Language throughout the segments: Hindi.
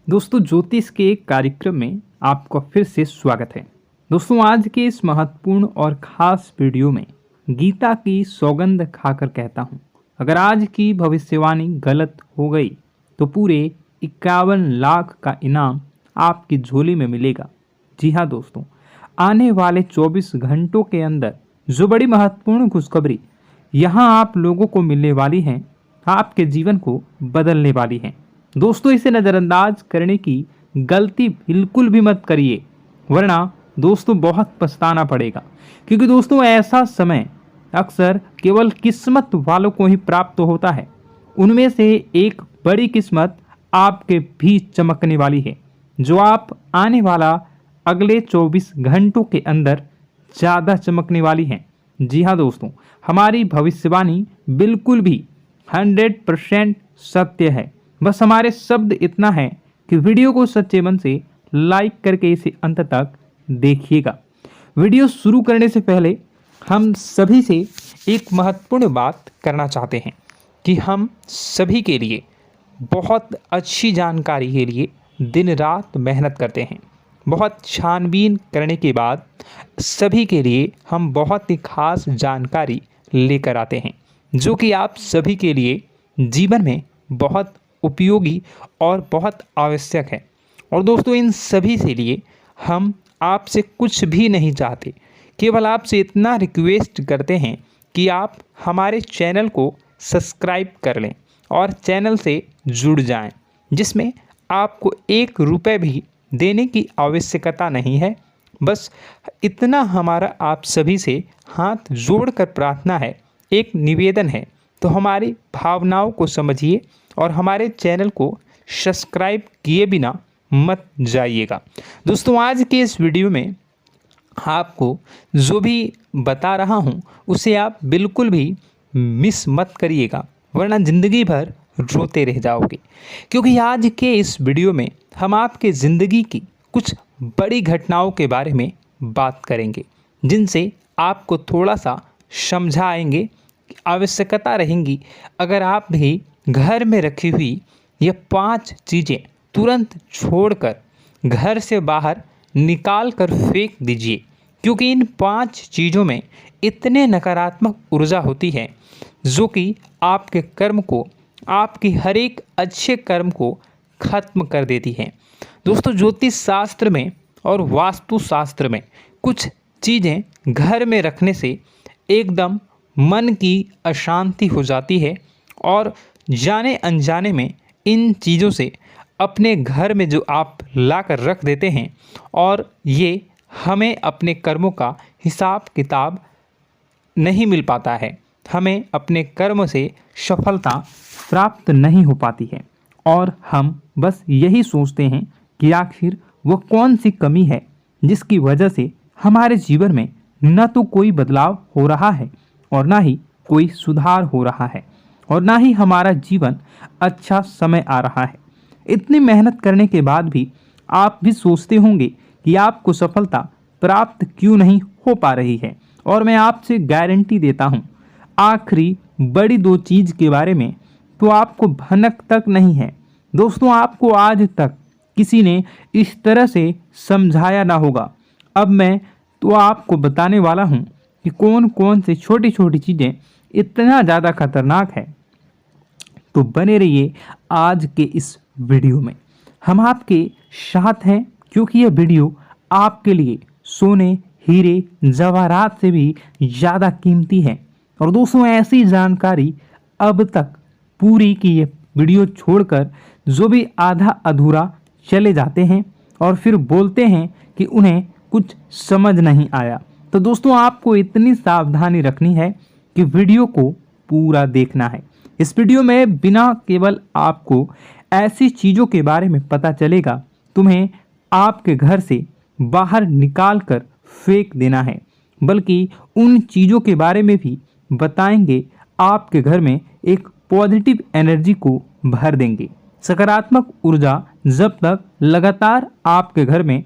दोस्तों ज्योतिष के एक कार्यक्रम में आपका फिर से स्वागत है। दोस्तों आज के इस महत्वपूर्ण और खास वीडियो में गीता की सौगंध खाकर कहता हूँ, अगर आज की भविष्यवाणी गलत हो गई तो पूरे 51 लाख का इनाम आपकी झोली में मिलेगा। जी हाँ दोस्तों, आने वाले 24 घंटों के अंदर जो बड़ी महत्वपूर्ण खुशखबरी यहाँ आप लोगों को मिलने वाली हैं, आपके जीवन को बदलने वाली हैं। दोस्तों इसे नज़रअंदाज करने की गलती बिल्कुल भी मत करिए, वरना दोस्तों बहुत पछताना पड़ेगा। क्योंकि दोस्तों ऐसा समय अक्सर केवल किस्मत वालों को ही प्राप्त होता है। उनमें से एक बड़ी किस्मत आपके भी चमकने वाली है, जो आप आने वाला अगले 24 घंटों के अंदर ज़्यादा चमकने वाली है। जी हाँ दोस्तों, हमारी भविष्यवाणी बिल्कुल भी 100% सत्य है। बस हमारे शब्द इतना है कि वीडियो को सच्चे मन से लाइक करके इसे अंत तक देखिएगा। वीडियो शुरू करने से पहले हम सभी से एक महत्वपूर्ण बात करना चाहते हैं कि हम सभी के लिए बहुत अच्छी जानकारी के लिए दिन रात मेहनत करते हैं। बहुत छानबीन करने के बाद सभी के लिए हम बहुत ही खास जानकारी लेकर आते हैं, जो कि आप सभी के लिए जीवन में बहुत उपयोगी और बहुत आवश्यक है। और दोस्तों इन सभी से लिए हम आपसे कुछ भी नहीं चाहते, केवल आपसे इतना रिक्वेस्ट करते हैं कि आप हमारे चैनल को सब्सक्राइब कर लें और चैनल से जुड़ जाएं, जिसमें आपको 1 रुपये भी देने की आवश्यकता नहीं है। बस इतना हमारा आप सभी से हाथ जोड़कर प्रार्थना है, एक निवेदन है, तो हमारी भावनाओं को समझिए और हमारे चैनल को सब्सक्राइब किए बिना मत जाइएगा। दोस्तों आज के इस वीडियो में आपको जो भी बता रहा हूँ उसे आप बिल्कुल भी मिस मत करिएगा, वरना ज़िंदगी भर रोते रह जाओगे। क्योंकि आज के इस वीडियो में हम आपके ज़िंदगी की कुछ बड़ी घटनाओं के बारे में बात करेंगे, जिनसे आपको थोड़ा सा समझाएंगे, आवश्यकता रहेंगी। अगर आप भी घर में रखी हुई ये 5 चीज़ें तुरंत छोड़कर घर से बाहर निकाल कर फेंक दीजिए, क्योंकि इन 5 चीज़ों में इतने नकारात्मक ऊर्जा होती है जो कि आपके कर्म को, आपकी हर एक अच्छे कर्म को खत्म कर देती है। दोस्तों ज्योतिष शास्त्र में और वास्तु शास्त्र में कुछ चीज़ें घर में रखने से एकदम मन की अशांति हो जाती है, और जाने अनजाने में इन चीज़ों से अपने घर में जो आप ला कर रख देते हैं, और ये हमें अपने कर्मों का हिसाब किताब नहीं मिल पाता है, हमें अपने कर्म से सफलता प्राप्त नहीं हो पाती है, और हम बस यही सोचते हैं कि आखिर वो कौन सी कमी है जिसकी वजह से हमारे जीवन में न तो कोई बदलाव हो रहा है और ना ही कोई सुधार हो रहा है, और ना ही हमारा जीवन अच्छा समय आ रहा है। इतनी मेहनत करने के बाद भी आप भी सोचते होंगे कि आपको सफलता प्राप्त क्यों नहीं हो पा रही है। और मैं आपसे गारंटी देता हूँ, आखिरी बड़ी 2 चीज़ के बारे में तो आपको भनक तक नहीं है। दोस्तों आपको आज तक किसी ने इस तरह से समझाया ना होगा। अब मैं तो आपको बताने वाला हूँ कि कौन कौन से छोटी छोटी चीज़ें इतना ज़्यादा खतरनाक है। तो बने रहिए आज के इस वीडियो में, हम आपके साथ हैं, क्योंकि यह वीडियो आपके लिए सोने, हीरे, जवाहरात से भी ज़्यादा कीमती है। और दोस्तों ऐसी जानकारी अब तक पूरी की ये वीडियो छोड़कर जो भी आधा अधूरा चले जाते हैं और फिर बोलते हैं कि उन्हें कुछ समझ नहीं आया, तो दोस्तों आपको इतनी सावधानी रखनी है कि वीडियो को पूरा देखना है। इस वीडियो में बिना केवल आपको ऐसी चीज़ों के बारे में पता चलेगा, तुम्हें आपके घर से बाहर निकाल कर फेंक देना है, बल्कि उन चीज़ों के बारे में भी बताएंगे आपके घर में एक पॉजिटिव एनर्जी को भर देंगे। सकारात्मक ऊर्जा जब तक लगातार आपके घर में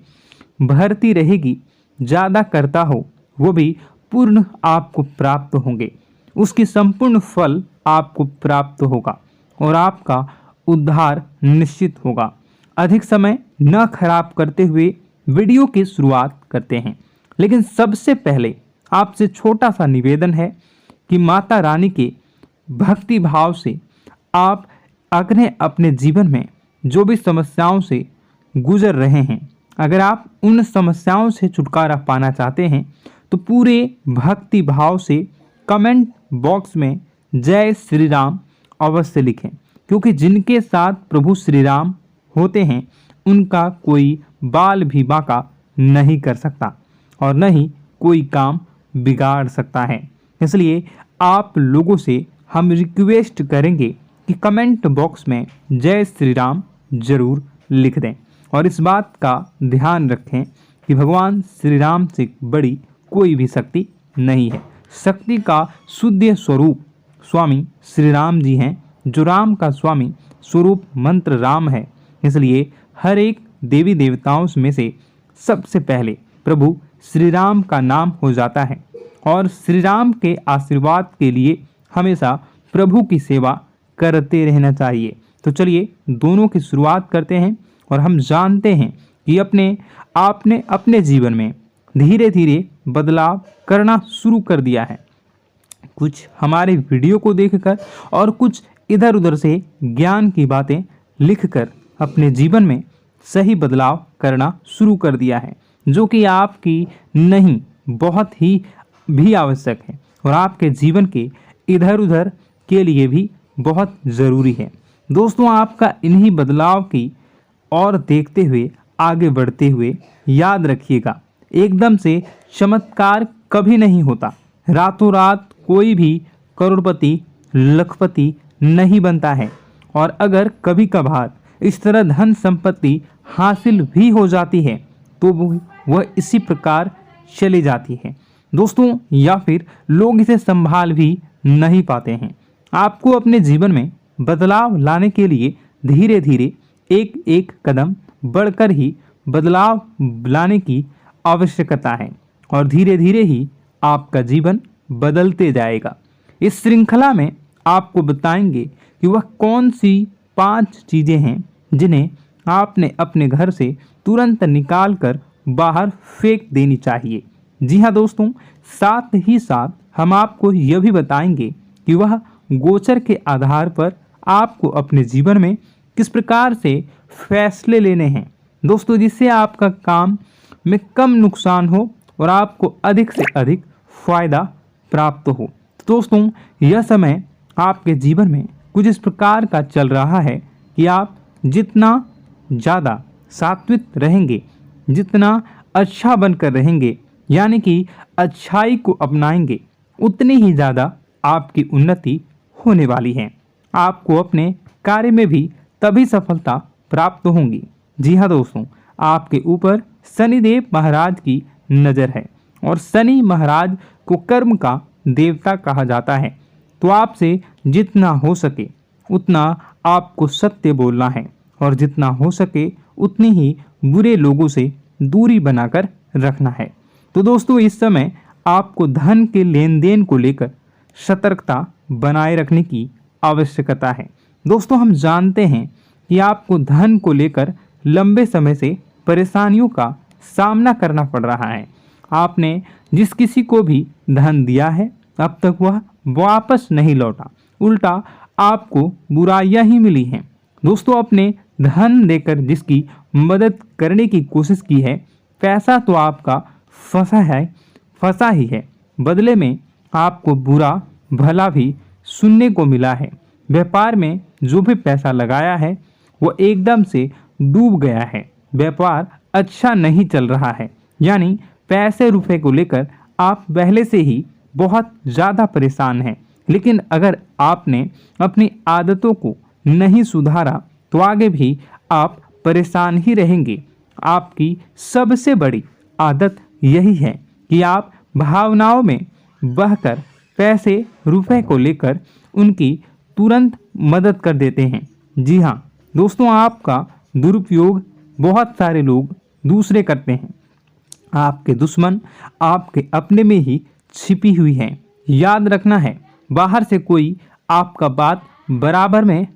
भरती रहेगी, ज़्यादा करता हो, वो भी पूर्ण आपको प्राप्त होंगे। उसकी संपूर्ण फल आपको प्राप्त होगा और आपका उद्धार निश्चित होगा। अधिक समय न खराब करते हुए वीडियो की शुरुआत करते हैं। लेकिन सबसे पहले आपसे छोटा सा निवेदन है कि माता रानी के भक्ति भाव से आप अगर अपने जीवन में जो भी समस्याओं से गुजर रहे हैं, अगर आप उन समस्याओं से छुटकारा पाना चाहते हैं तो पूरे भक्ति भाव से कमेंट बॉक्स में जय श्री राम अवश्य लिखें, क्योंकि जिनके साथ प्रभु श्री राम होते हैं उनका कोई बाल भी बांका नहीं कर सकता और न ही कोई काम बिगाड़ सकता है। इसलिए आप लोगों से हम रिक्वेस्ट करेंगे कि कमेंट बॉक्स में जय श्री राम जरूर लिख दें और इस बात का ध्यान रखें कि भगवान श्री राम से बड़ी कोई भी शक्ति नहीं है। शक्ति का शुद्ध स्वरूप स्वामी श्री राम जी हैं, जो राम का स्वामी स्वरूप मंत्र राम है। इसलिए हर एक देवी देवताओं में से सबसे पहले प्रभु श्री राम का नाम हो जाता है और श्री राम के आशीर्वाद के लिए हमेशा प्रभु की सेवा करते रहना चाहिए। तो चलिए दोनों की शुरुआत करते हैं और हम जानते हैं कि आपने अपने जीवन में धीरे धीरे बदलाव करना शुरू कर दिया है। कुछ हमारे वीडियो को देखकर और कुछ इधर उधर से ज्ञान की बातें लिखकर अपने जीवन में सही बदलाव करना शुरू कर दिया है, जो कि आपकी नहीं बहुत ही भी आवश्यक है और आपके जीवन के इधर उधर के लिए भी बहुत ज़रूरी है। दोस्तों, आपका इन्हीं बदलाव की और देखते हुए आगे बढ़ते हुए याद रखिएगा, एकदम से चमत्कार कभी नहीं होता। रातों रात कोई भी करोड़पति लखपति नहीं बनता है और अगर कभी कभार इस तरह धन संपत्ति हासिल भी हो जाती है तो वह इसी प्रकार चली जाती है दोस्तों, या फिर लोग इसे संभाल भी नहीं पाते हैं। आपको अपने जीवन में बदलाव लाने के लिए धीरे धीरे एक एक कदम बढ़कर ही बदलाव लाने की आवश्यकता है और धीरे धीरे ही आपका जीवन बदलते जाएगा। इस श्रृंखला में आपको बताएंगे कि वह कौन सी 5 चीज़ें हैं जिन्हें आपने अपने घर से तुरंत निकाल कर बाहर फेंक देनी चाहिए। जी हाँ दोस्तों, साथ ही साथ हम आपको यह भी बताएंगे कि वह गोचर के आधार पर आपको अपने जीवन में किस प्रकार से फैसले लेने हैं दोस्तों, जिससे आपका काम में कम नुकसान हो और आपको अधिक से अधिक फायदा प्राप्त हो। तो दोस्तों, यह समय आपके जीवन में कुछ इस प्रकार का चल रहा है कि आप जितना ज़्यादा सात्विक रहेंगे, जितना अच्छा बनकर रहेंगे, यानी कि अच्छाई को अपनाएंगे, उतनी ही ज़्यादा आपकी उन्नति होने वाली है। आपको अपने कार्य में भी तभी सफलता प्राप्त होंगी। जी हाँ दोस्तों, आपके ऊपर शनिदेव महाराज की नज़र है और शनि महाराज को कर्म का देवता कहा जाता है। तो आपसे जितना हो सके उतना आपको सत्य बोलना है और जितना हो सके उतनी ही बुरे लोगों से दूरी बनाकर रखना है। तो दोस्तों, इस समय आपको धन के लेन देन को लेकर सतर्कता बनाए रखने की आवश्यकता है। दोस्तों, हम जानते हैं कि आपको धन को लेकर लंबे समय से परेशानियों का सामना करना पड़ रहा है। आपने जिस किसी को भी धन दिया है अब तक वह वापस नहीं लौटा, उल्टा आपको बुराइयां ही मिली हैं। दोस्तों, अपने धन देकर जिसकी मदद करने की कोशिश की है, पैसा तो आपका फंसा ही है, बदले में आपको बुरा भला भी सुनने को मिला है। व्यापार में जो भी पैसा लगाया है वो एकदम से डूब गया है, व्यापार अच्छा नहीं चल रहा है, यानी पैसे रुपए को लेकर आप पहले से ही बहुत ज़्यादा परेशान हैं। लेकिन अगर आपने अपनी आदतों को नहीं सुधारा तो आगे भी आप परेशान ही रहेंगे। आपकी सबसे बड़ी आदत यही है कि आप भावनाओं में बहकर पैसे रुपए को लेकर उनकी तुरंत मदद कर देते हैं। जी हाँ दोस्तों, आपका दुरुपयोग बहुत सारे लोग दूसरे करते हैं। आपके दुश्मन आपके अपने में ही छिपी हुई हैं। याद रखना है, बाहर से कोई आपका बात बराबर में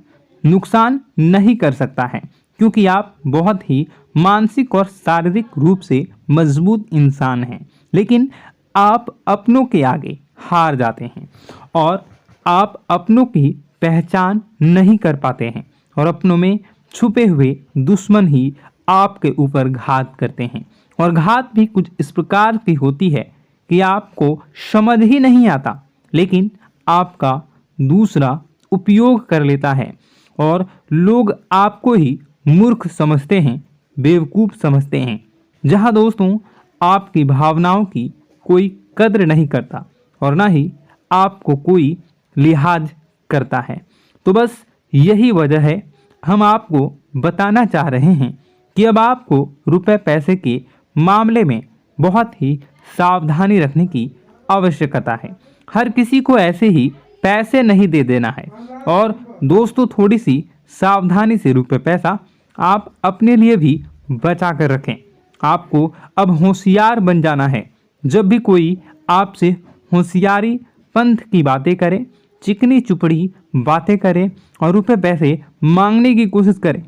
नुकसान नहीं कर सकता है, क्योंकि आप बहुत ही मानसिक और शारीरिक रूप से मजबूत इंसान हैं, लेकिन आप अपनों के आगे हार जाते हैं और आप अपनों की पहचान नहीं कर पाते हैं और अपनों में छुपे हुए दुश्मन ही आपके ऊपर घात करते हैं। और घात भी कुछ इस प्रकार की होती है कि आपको समझ ही नहीं आता, लेकिन आपका दूसरा उपयोग कर लेता है और लोग आपको ही मूर्ख समझते हैं, बेवकूफ़ समझते हैं। जहां दोस्तों आपकी भावनाओं की कोई कद्र नहीं करता और ना ही आपको कोई लिहाज करता है। तो बस यही वजह है हम आपको बताना चाह रहे हैं कि अब आपको रुपए पैसे के मामले में बहुत ही सावधानी रखने की आवश्यकता है। हर किसी को ऐसे ही पैसे नहीं दे देना है और दोस्तों थोड़ी सी सावधानी से रुपए पैसा आप अपने लिए भी बचा कर रखें। आपको अब होशियार बन जाना है। जब भी कोई आपसे होशियारी पंथ की बातें करे, चिकनी चुपड़ी बातें करे और रुपए पैसे मांगने की कोशिश करे,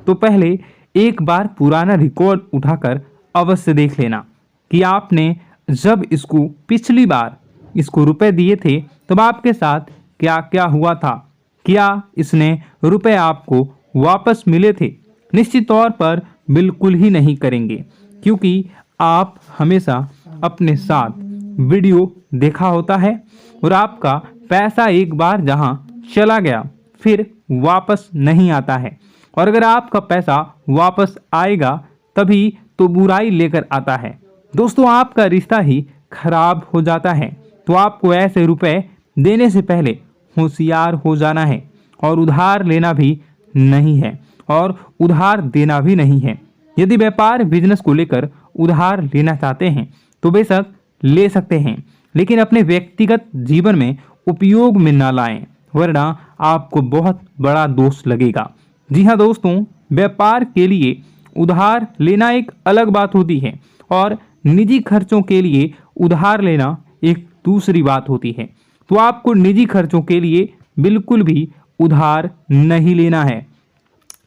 तो पहले एक बार पुराना रिकॉर्ड उठाकर अवश्य देख लेना कि आपने जब इसको पिछली बार इसको रुपए दिए थे तब आपके साथ क्या क्या हुआ था, क्या इसने रुपए आपको वापस मिले थे। निश्चित तौर पर बिल्कुल ही नहीं करेंगे, क्योंकि आप हमेशा अपने साथ वीडियो देखा होता है और आपका पैसा एक बार जहां चला गया फिर वापस नहीं आता है। और अगर आपका पैसा वापस आएगा तभी तो बुराई लेकर आता है। दोस्तों आपका रिश्ता ही खराब हो जाता है। तो आपको ऐसे रुपए देने से पहले होशियार हो जाना है और उधार लेना भी नहीं है और उधार देना भी नहीं है। यदि व्यापार बिजनेस को लेकर उधार लेना चाहते हैं तो बेशक ले सकते हैं, लेकिन अपने व्यक्तिगत जीवन में उपयोग में ना लाएं, वरना आपको बहुत बड़ा दोष लगेगा। जी हाँ दोस्तों, व्यापार के लिए उधार लेना एक अलग बात होती है और निजी खर्चों के लिए उधार लेना एक दूसरी बात होती है। तो आपको निजी खर्चों के लिए बिल्कुल भी उधार नहीं लेना है।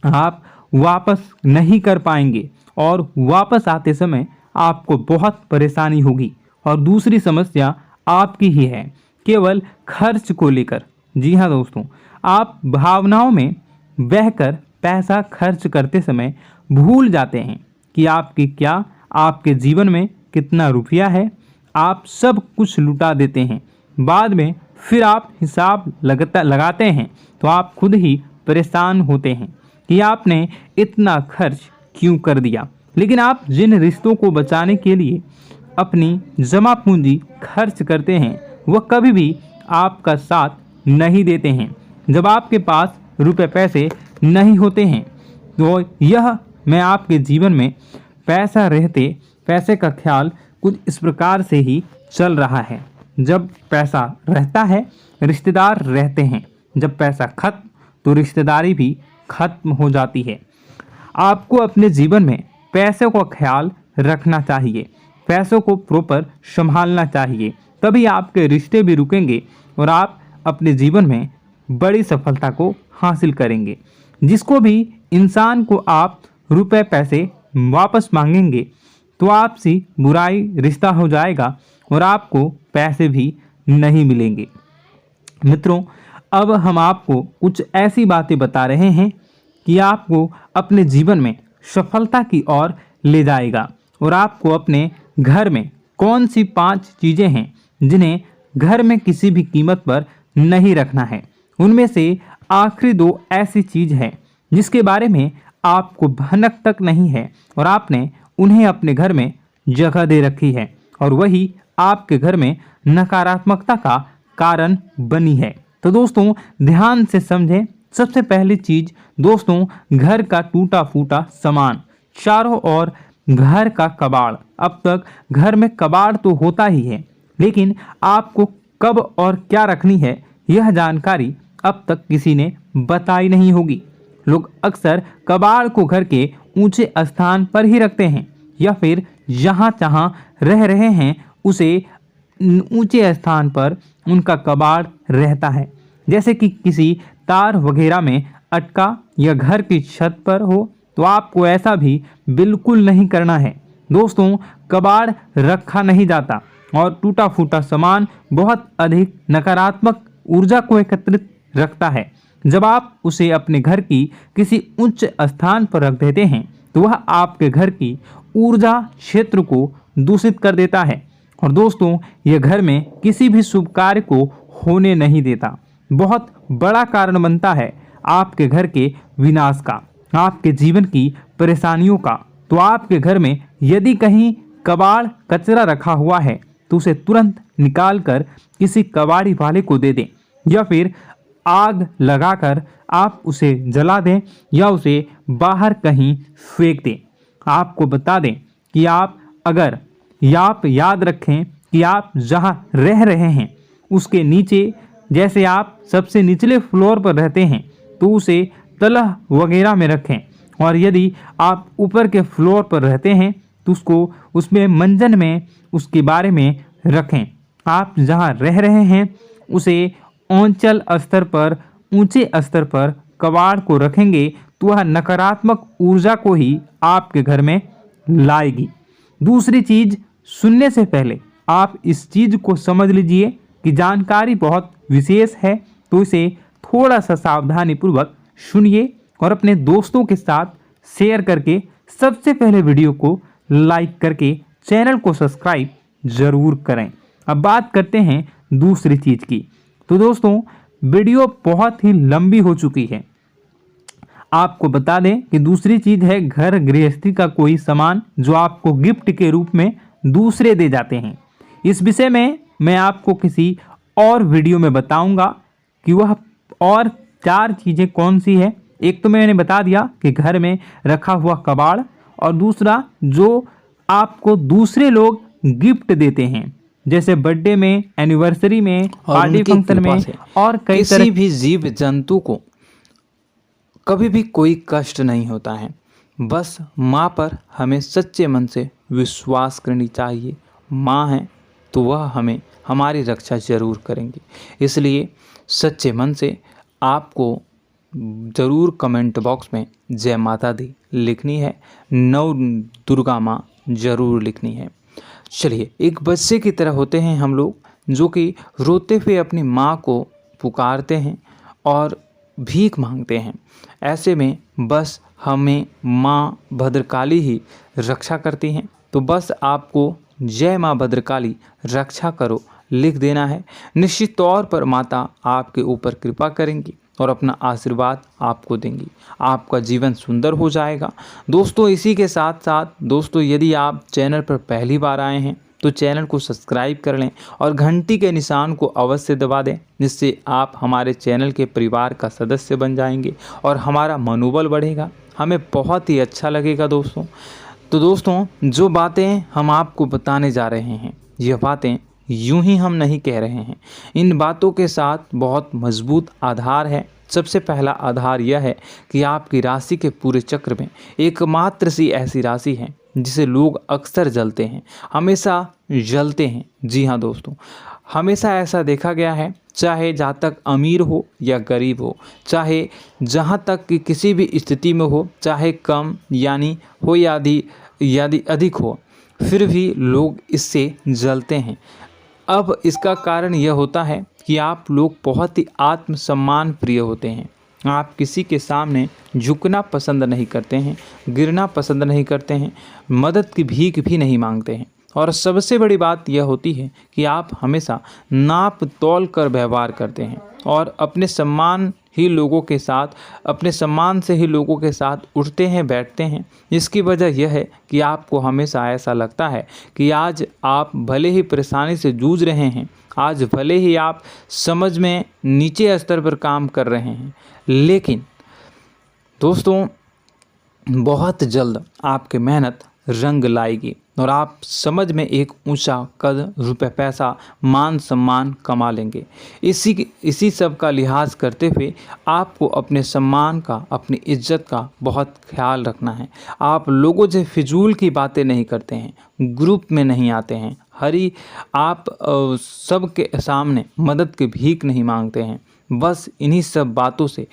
आप वापस नहीं कर पाएंगे और वापस आते समय आपको बहुत परेशानी होगी। और दूसरी समस्या आपकी ही है, केवल खर्च को लेकर। जी हाँ दोस्तों, आप भावनाओं में बहकर पैसा खर्च करते समय भूल जाते हैं कि आपके जीवन में कितना रुपया है। आप सब कुछ लुटा देते हैं। बाद में फिर आप हिसाब लगाते हैं तो आप खुद ही परेशान होते हैं कि आपने इतना खर्च क्यों कर दिया। लेकिन आप जिन रिश्तों को बचाने के लिए अपनी जमा पूंजी खर्च करते हैं वह कभी भी आपका साथ नहीं देते हैं। जब आपके पास रुपए पैसे नहीं होते हैं तो यह मैं आपके जीवन में पैसा रहते पैसे का ख्याल कुछ इस प्रकार से ही चल रहा है। जब पैसा रहता है रिश्तेदार रहते हैं, जब पैसा खत्म तो रिश्तेदारी भी खत्म हो जाती है। आपको अपने जीवन में पैसों का ख्याल रखना चाहिए, पैसों को प्रॉपर संभालना चाहिए, तभी आपके रिश्ते भी रुकेंगे और आप अपने जीवन में बड़ी सफलता को हासिल करेंगे। जिसको भी इंसान को आप रुपए पैसे वापस मांगेंगे तो आपसी बुराई रिश्ता हो जाएगा और आपको पैसे भी नहीं मिलेंगे। मित्रों, अब हम आपको कुछ ऐसी बातें बता रहे हैं कि आपको अपने जीवन में सफलता की ओर ले जाएगा। और आपको अपने घर में कौन सी 5 चीज़ें हैं जिन्हें घर में किसी भी कीमत पर नहीं रखना है। उनमें से आखिरी 2 ऐसी चीज़ है जिसके बारे में आपको भनक तक नहीं है और आपने उन्हें अपने घर में जगह दे रखी है और वही आपके घर में नकारात्मकता का कारण बनी है। तो दोस्तों ध्यान से समझें। सबसे पहली चीज दोस्तों, घर का टूटा फूटा सामान, चारों ओर घर का कबाड़। अब तक घर में कबाड़ तो होता ही है, लेकिन आपको कब और क्या रखनी है यह जानकारी अब तक किसी ने बताई नहीं होगी। लोग अक्सर कबाड़ को घर के ऊंचे स्थान पर ही रखते हैं या फिर जहां जहां रह रहे हैं उसे ऊंचे स्थान पर उनका कबाड़ रहता है, जैसे कि किसी तार वगैरह में अटका या घर की छत पर हो तो आपको ऐसा भी बिल्कुल नहीं करना है। दोस्तों, कबाड़ रखा नहीं जाता और टूटा फूटा सामान बहुत अधिक नकारात्मक ऊर्जा को एकत्रित रखता है। जब आप उसे अपने घर की किसी उच्च स्थान पर रख देते हैं तो वह आपके घर की ऊर्जा क्षेत्र को दूषित कर देता है और दोस्तों, यह घर में किसी भी शुभ कार्य को होने नहीं देता। बहुत बड़ा कारण बनता है आपके घर के विनाश का, आपके जीवन की परेशानियों का। तो आपके घर में यदि कहीं कबाड़ कचरा रखा हुआ है तो उसे तुरंत निकाल कर किसी कबाड़ी वाले को दे दें या फिर आग लगाकर आप उसे जला दें या उसे बाहर कहीं फेंक दें। आपको बता दें कि आप याद रखें कि आप जहां रह रहे हैं उसके नीचे, जैसे आप सबसे निचले फ्लोर पर रहते हैं तो उसे तलह वगैरह में रखें और यदि आप ऊपर के फ्लोर पर रहते हैं तो उसको उसमें मंजन में उसके बारे में रखें। आप जहां रह रहे हैं उसे औंचल स्तर पर, ऊंचे स्तर पर कबाड़ को रखेंगे तो वह नकारात्मक ऊर्जा को ही आपके घर में लाएगी। दूसरी चीज, सुनने से पहले आप इस चीज को समझ लीजिए कि जानकारी बहुत विशेष है, तो इसे थोड़ा सा सावधानी पूर्वक सुनिए और अपने दोस्तों के साथ शेयर करके सबसे पहले वीडियो को लाइक करके चैनल को सब्सक्राइब जरूर करें। अब बात करते हैं दूसरी चीज की। तो दोस्तों, वीडियो बहुत ही लंबी हो चुकी है। आपको बता दें कि दूसरी चीज है घर गृहस्थी का कोई सामान जो आपको गिफ्ट के रूप में दूसरे दे जाते हैं। इस विषय में मैं आपको किसी और वीडियो में बताऊंगा कि वह और 4 चीजें कौन सी है। एक तो मैंने बता दिया कि घर में रखा हुआ कबाड़, और दूसरा जो आपको दूसरे लोग गिफ्ट देते हैं, जैसे बर्थडे में, एनिवर्सरी में, पार्टी फंक्शन में और कई तरह। किसी भी जीव जंतु को कभी भी कोई कष्ट नहीं होता है। बस माँ पर हमें सच्चे मन से विश्वास करनी चाहिए। माँ है तो वह हमें हमारी रक्षा जरूर करेंगी। इसलिए सच्चे मन से आपको ज़रूर कमेंट बॉक्स में जय माता दी लिखनी है, नव दुर्गा माँ जरूर लिखनी है। चलिए, एक बच्चे की तरह होते हैं हम लोग, जो कि रोते हुए अपनी माँ को पुकारते हैं और भीख मांगते हैं। ऐसे में बस हमें माँ भद्रकाली ही रक्षा करती हैं। तो बस आपको जय माँ भद्रकाली रक्षा करो लिख देना है। निश्चित तौर पर माता आपके ऊपर कृपा करेंगी और अपना आशीर्वाद आपको देंगी। आपका जीवन सुंदर हो जाएगा। दोस्तों, इसी के साथ साथ दोस्तों, यदि आप चैनल पर पहली बार आए हैं तो चैनल को सब्सक्राइब कर लें और घंटी के निशान को अवश्य दबा दें, जिससे आप हमारे चैनल के परिवार का सदस्य बन जाएंगे और हमारा मनोबल बढ़ेगा। हमें बहुत ही अच्छा लगेगा दोस्तों। तो दोस्तों, जो बातें हम आपको बताने जा रहे हैं, यह बातें यूं ही हम नहीं कह रहे हैं। इन बातों के साथ बहुत मजबूत आधार है। सबसे पहला आधार यह है कि आपकी राशि के पूरे चक्र में एकमात्र सी ऐसी राशि है जिसे लोग अक्सर जलते हैं, हमेशा जलते हैं। जी हाँ दोस्तों, हमेशा ऐसा देखा गया है, चाहे जातक अमीर हो या गरीब हो, चाहे जहाँ तक कि किसी भी स्थिति में हो, चाहे कम यानी हो या अधिक हो, फिर भी लोग इससे जलते हैं। अब इसका कारण यह होता है कि आप लोग बहुत ही आत्मसम्मान प्रिय होते हैं। आप किसी के सामने झुकना पसंद नहीं करते हैं, गिरना पसंद नहीं करते हैं, मदद की भीख भी नहीं मांगते हैं। और सबसे बड़ी बात यह होती है कि आप हमेशा नाप तोल कर व्यवहार करते हैं और अपने सम्मान से ही लोगों के साथ उठते हैं, बैठते हैं। इसकी वजह यह है कि आपको हमेशा ऐसा लगता है कि आज आप भले ही परेशानी से जूझ रहे हैं, आज भले ही आप समझ में नीचे स्तर पर काम कर रहे हैं, लेकिन दोस्तों बहुत जल्द आपकी मेहनत रंग लाएगी और आप समझ में एक ऊंचा कद, रुपए, पैसा, मान सम्मान कमा लेंगे। इसी सब का लिहाज करते हुए आपको अपने सम्मान का, अपनी इज्जत का बहुत ख्याल रखना है। आप लोगों से फिजूल की बातें नहीं करते हैं, ग्रुप में नहीं आते हैं, आप सबके सामने मदद की भीख नहीं मांगते हैं। बस इन्हीं सब बातों से